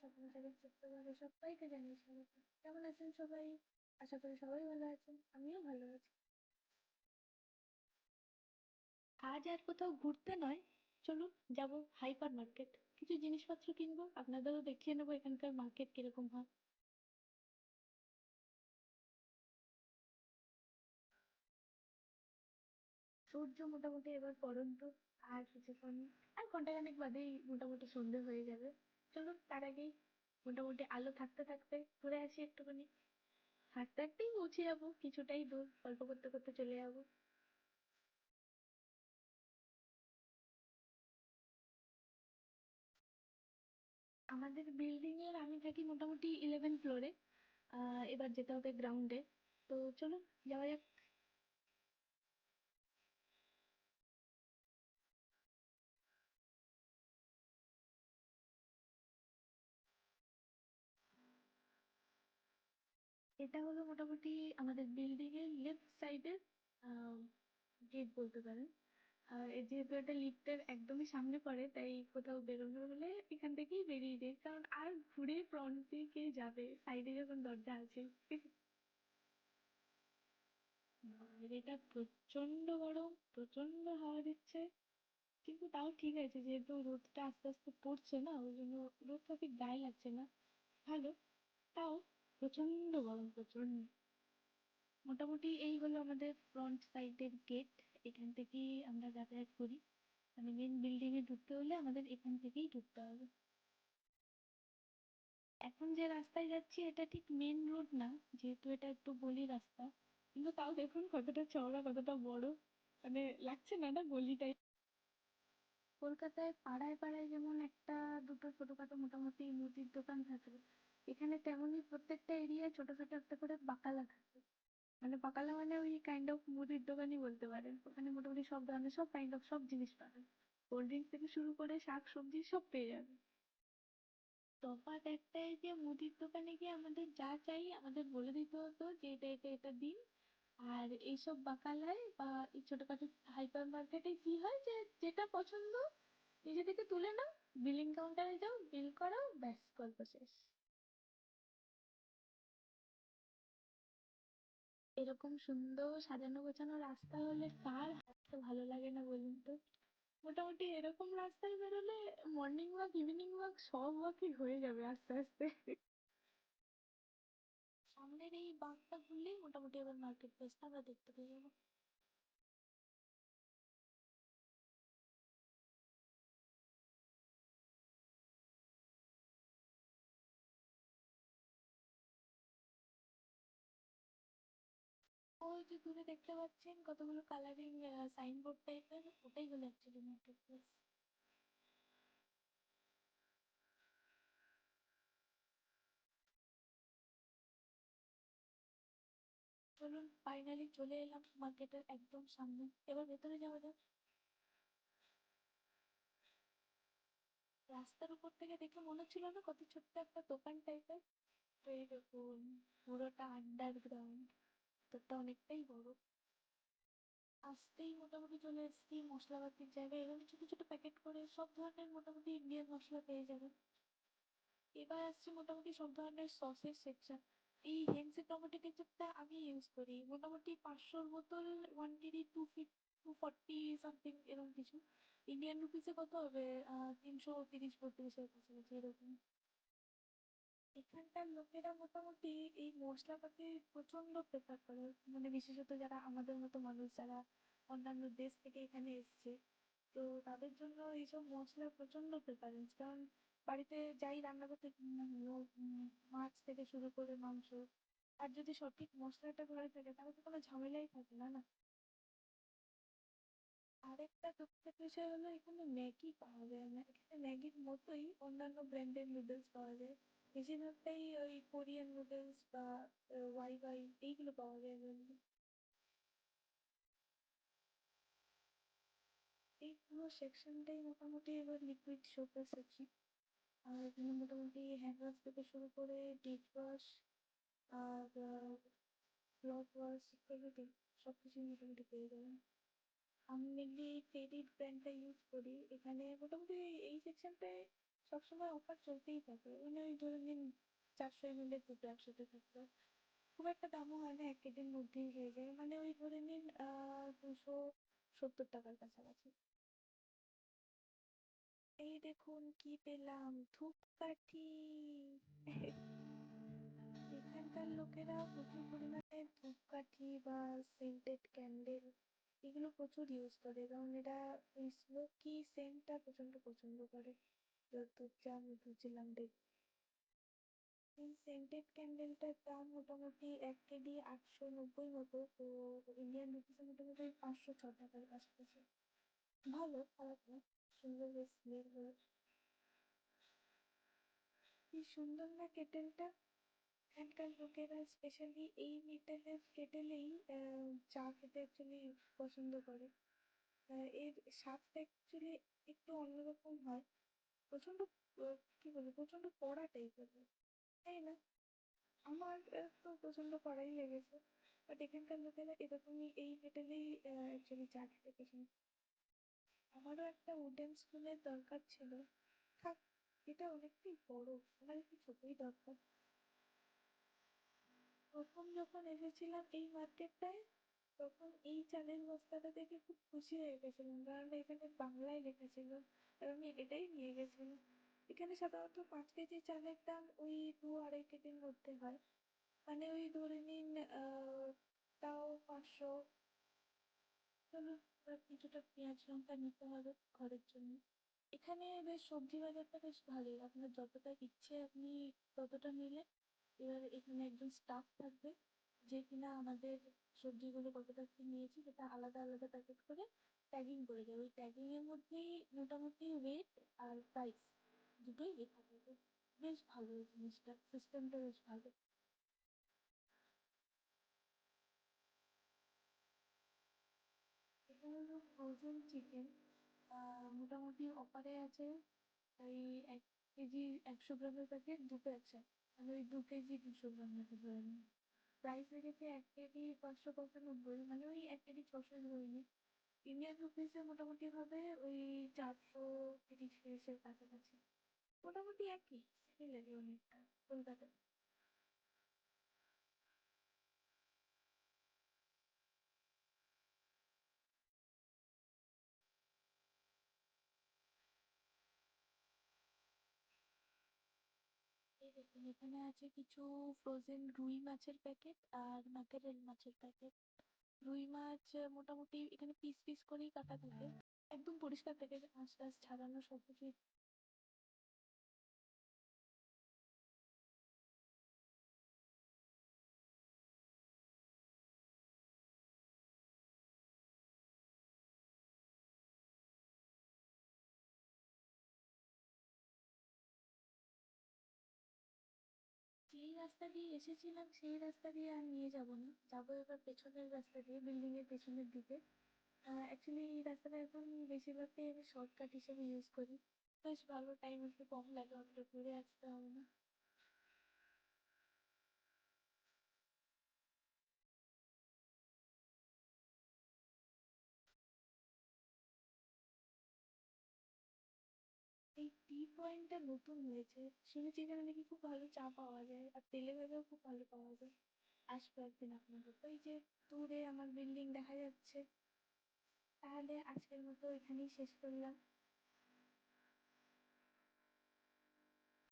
স্বপ্নচারীর ছোট্ট ঘরে সবাইকে জানাই স্বাগত। কেমন আছেন সবাই? আশা করি সবাই ভালো আছেন, আমিও ভালো আছি। আজ আর কোথাও ঘুরতে নয়, চলুন যাবো হাইপার মার্কেট। কিছু জিনিসপত্র কিনবো, আপনাদেরও দেখিয়ে নেবো এখানকার মার্কেট কিরকম হয়। সূর্য মোটামুটি এবার পড়ন্ত, আর কিছুক্ষণ, আর ঘন্টাখানেক বাদেই মোটামুটি সন্ধে হয়ে যাবে। চলুন তার আগেই মোটামুটি আলো থাকতে থাকতে ঘুরে আসি একটুখানি। হাঁটতে হাঁটতেই পৌঁছে যাবো, কিছুটাই দূর, গল্প করতে করতে চলে যাবো। আমাদের বিল্ডিং এর আমি থাকি মোটামুটি 11 ফ্লোরে। এবার যেতে হবে গ্রাউন্ডে। তো চলুন যাওয়া যাক। এটা হলো মোটামুটি আমাদের বিল্ডিং এর লেফট সাইডের গেট বলতে পারেন। যেহেতু এটা লিফটের একদমই সামনে পড়ে, তাই কোথাও বেরোনো হলে এখান থেকেই বেরিয়ে যাই, কারণ আর ঘুরে ফ্রন্ট দিয়ে কে যাবে, সাইডে যখন দরজা আছে। এটা প্রচন্ড গরম, প্রচন্ড হাওয়া দিচ্ছে, কিন্তু তাও ঠিক আছে, যেহেতু রোদটা আস্তে আস্তে পড়ছে না, ওই জন্য রোদটা ঠিক গায়ে লাগছে না, ভালো। তাও প্রচন্ড গরম, প্রচন্ড। মোটামুটি এই হলো আমাদের ফ্রন্ট সাইডের গেট। এখান থেকেই আমরা যাতায়াত করি, মানে মেন বিল্ডিং এ ঢুকতে হলে আমাদের এখান থেকেই ঢুকতে হবে। এখন যে রাস্তায় যাচ্ছি এটা ঠিক মেন রোড না, যেহেতু এটা একটু গলি রাস্তা, কিন্তু তাও দেখুন কতটা চওড়া, কতটা বড়, মানে লাগছে না না গলিটাই। কলকাতায় পাড়ায় পাড়ায় যেমন একটা দুটো ছোটখাটো মোটামুটি মুদির দোকান থাকে, এখানে তেমনই প্রত্যেকটা এরিয়ায় ছোটখাটো একটা করে বাকালা থাকে। মানে বাকালা মানে ওই কাইন্ড অফ মুদির দোকানই বলতে পারেন। ওখানে মোটামুটি সব ধরনের সব কাইন্ড অফ সব জিনিস পাবেন, কোল্ড ড্রিঙ্কস থেকে শুরু করে শাক সবজি সব পেয়ে যাবেন। তফাৎ একটাই যে মুদির দোকানে গিয়ে আমাদের যা চাই আমাদের বলে দিতে হতো যে এটা এটা এটা দিন। আর এইসব বাকালায় বা এই ছোটখাটো হাইপার মার্কেটে কি হয় যে যেটা পছন্দ নিজে থেকে তুলে নাও, বিলিং কাউন্টারে যাও, বিল করাও, ব্যাস গল্প শেষ। এরকম সুন্দর সাজানো গোছানো রাস্তা হলে কার হাঁটতে ভালো লাগে না বলুন তো? মোটামুটি এরকম রাস্তায় বেরোলে মর্নিং ওয়াক, ইভিনিং ওয়াক, সব ওয়াকই হয়ে যাবে আস্তে আস্তে। সামনের এই বাঁকটা ঘুরলেই মোটামুটি এবার মার্কেট প্লেসটা আমরা দেখতে পেয়ে যাবো। ওই যে দূরে দেখতে পাচ্ছেন কতগুলো কালারিং সাইনবোর্ড টাইপের, ওটাই হলো অ্যাকচুয়ালি মার্কেট প্লেস। চলুন ফাইনালি চলে এলাম মার্কেটের একদম সামনে, এবার ভেতরে যাওয়া যাক। রাস্তার উপর থেকে দেখে মনে হচ্ছিল না কত ছোট্ট একটা দোকান টাইপের? তো এই দেখুন, পুরোটা আন্ডারগ্রাউন্ড, ভেতরটা অনেকটাই বড়। আসতেই মোটামুটি চলে এসেছি মশলাপাতির জায়গায়, এখানে ছোট ছোট প্যাকেট করে সব ধরনের মোটামুটি ইন্ডিয়ান মশলা পেয়ে যাবেন। এবার আসছে মোটামুটি সব ধরনের সসের সেকশন। এই হেন্সি টমেটো কেচাপটা আমি ইউজ করি, মোটামুটি 500 বোতল, 1 কেজি 240 সামথিং এরকম কিছু। ইন্ডিয়ান রুপিসে কত হবে? 330-32 এর কাছাকাছি এরকম। এখানকার লোকেরা মোটামুটি এই মশলাপাতি প্রচন্ড প্রেফার করে, মানে বিশেষত যারা আমাদের মতো মানুষ, যারা অন্যান্য দেশ থেকে এখানে এসছে, তো তাদের জন্য এইসব মশলা প্রচন্ড প্রেফারেন্স। কারণ বাড়িতে যাই রান্না করতে হোক, মাছ থেকে শুরু করে মাংস, আর যদি সঠিক মশলাটা ঘরে থাকে তাহলে তো কোনো ঝামেলাই থাকে না না। আরেকটা দুঃখের বিষয় হলো এখানে ম্যাগি পাওয়া যায় না, এখানে ম্যাগির মতোই অন্যান্য ব্র্যান্ডের নুডলস পাওয়া যায়। বেশিরভাগটাই ওই কোরিয়ান নুডলস বা ওয়াই ওয়াই এইগুলো পাওয়া যায় mainly। এই পুরো সেকশনটাই মোটামুটি এবার লিকুইড সোপের সেকশন। আর এখানে মোটামুটি হ্যান্ড ওয়াশ থেকে শুরু করে ডিশ ওয়াশ আর ক্লথ ওয়াশ, এভরিথিং সব কিছুই মোটামুটি পেয়ে যাবেন। আমি মেনলি টেডির ব্র্যান্ডটা ইউজ করি। এখানে মোটামুটি এই সেকশনটায় সবসময় অফার চলতেই থাকে, মানে ওই ধরে নিন 400 ml দুটো একসাথে থাকলো, খুব একটা দামও হয় না, 1 কেজির মধ্যেই হয়ে যায়, মানে ওই ধরে নিন 270 টাকার কাছাকাছি। এই দেখুন কি পেলাম, ধূপকাঠি। এখানকার লোকেরা প্রচুর পরিমাণে ধূপকাঠি বা সেন্টেড ক্যান্ডেল এগুলো প্রচুর ইউজ করে, কারণ এরা ওই স্মোকি সেন্টটা প্রচন্ড পছন্দ করে, যতদূর যা আমি বুঝলাম। এই সেন্টেড ক্যান্ডেলটার দাম মোটামুটি 1 কেজি 890 মতো, তো ইন্ডিয়ান রুপিসে মোটামুটি 506 টাকার কাছাকাছি। ভালো, খারাপ না, সুন্দর বেশ স্মেল হয়। কি সুন্দর না কেটেলটা! এখানকার লোকেরা স্পেশালি এই মেটালের কেটেলেই চা খেতে অ্যাকচুয়ালি পছন্দ করে। এর স্বাদটা অ্যাকচুয়ালি একটু অন্যরকম হয়, প্রচন্ড কি বলবো, প্রচন্ড কড়া টাইপের হয়, তাই না? আমার তো প্রচন্ড কড়াই লেগেছে, বাট এখানকার লোকেরা এরকমই এই মেটালেই অ্যাকচুয়ালি চা খেতে পছন্দ। আমারও একটা উডেন স্পুনের দরকার ছিল, থাক, এটা অনেকটাই বড়, আমার একটু ছোটই দরকার। প্রথম যখন এসেছিলাম এই মার্কেটটায়, তখন এই চালের বস্তাটা দেখে খুব খুশি হয়ে গেছিলাম, কারণ এখানে বাংলায় লেখা ছিল, আর আমি এটাই নিয়ে গেছিলাম। এখানে সাধারণত 5 কেজি চালের দাম ওই 2-2.5 কেজির মধ্যে হয়, মানে ওই ধরে নিন তাও 500। চলো, এবার কিছুটা পেঁয়াজ লঙ্কা নিতে হবে ঘরের জন্য। এখানে বেশ সবজি বাজারটা বেশ ভালোই, আপনার যতটা ইচ্ছে আপনি ততটা নিলে। এবার এখানে একজন স্টাফ থাকবে, যে কিনা আমাদের সবজিগুলো কতটা কি নিয়েছি সেটা আলাদা আলাদা প্যাকেট করে ট্যাগিং করে দেবে, ওই ট্যাগিং এর মধ্যেই মোটামুটি ওয়েট আর প্রাইস দুটোই লেখা থাকে। বেশ ভালো এই জিনিসটা, সিস্টেমটা বেশ ভালো। এটা হলো ফ্রোজেন চিকেন, মোটামুটি অফারে আছে। ওই 1 কেজি 100 গ্রামের প্যাকেট দুটো আছে, মানে ওই 2 কেজি 200 গ্রাম মতো ধরে নিন। প্রাইস লেগেছে 1 কেজি 595, মানে ওই 1 কেজি 600 ধরে নিন। ইন্ডিয়ান রুপিসে মোটামুটি হবে ওই 430-এর কাছাকাছি। মোটামুটি একই, সেমই লাগে অনেকটা কলকাতায়। এই দেখুন এখানে আছে কিছু ফ্রোজেন রুই মাছের প্যাকেট আর ম্যাকারেল মাছের প্যাকেট। রুই মাছ মোটামুটি এখানে পিস পিস করেই কাটা থাকে, একদম পরিষ্কার থাকে, আঁশ টাশ ছাড়ানো সবকিছু। যেই রাস্তা দিয়ে এসেছিলাম সেই রাস্তা দিয়ে আর নিয়ে যাব না, যাবো এবার পেছনের রাস্তা দিয়ে, বিল্ডিং এর পেছনের দিকে। অ্যাকচুয়ালি এই রাস্তাটা এখন বেশিরভাগটাই আমি শর্টকাট হিসেবে ইউজ করি, বেশ ভালো, টাইম একটু কম লাগে, অতটা ঘুরে আসতে হবে না। এই টি পয়েন্টটা নতুন হয়েছে, শুনেছি এখানে নাকি খুব ভালো চা পাওয়া যায়, আর তেলে ভাজাও খুব ভালো পাওয়া যায়। আসবো একদিন আপনাদের, ওই যে দূরে আমার বিল্ডিং দেখা যাচ্ছে। তাহলে আজকের মতো এখানেই শেষ করলাম।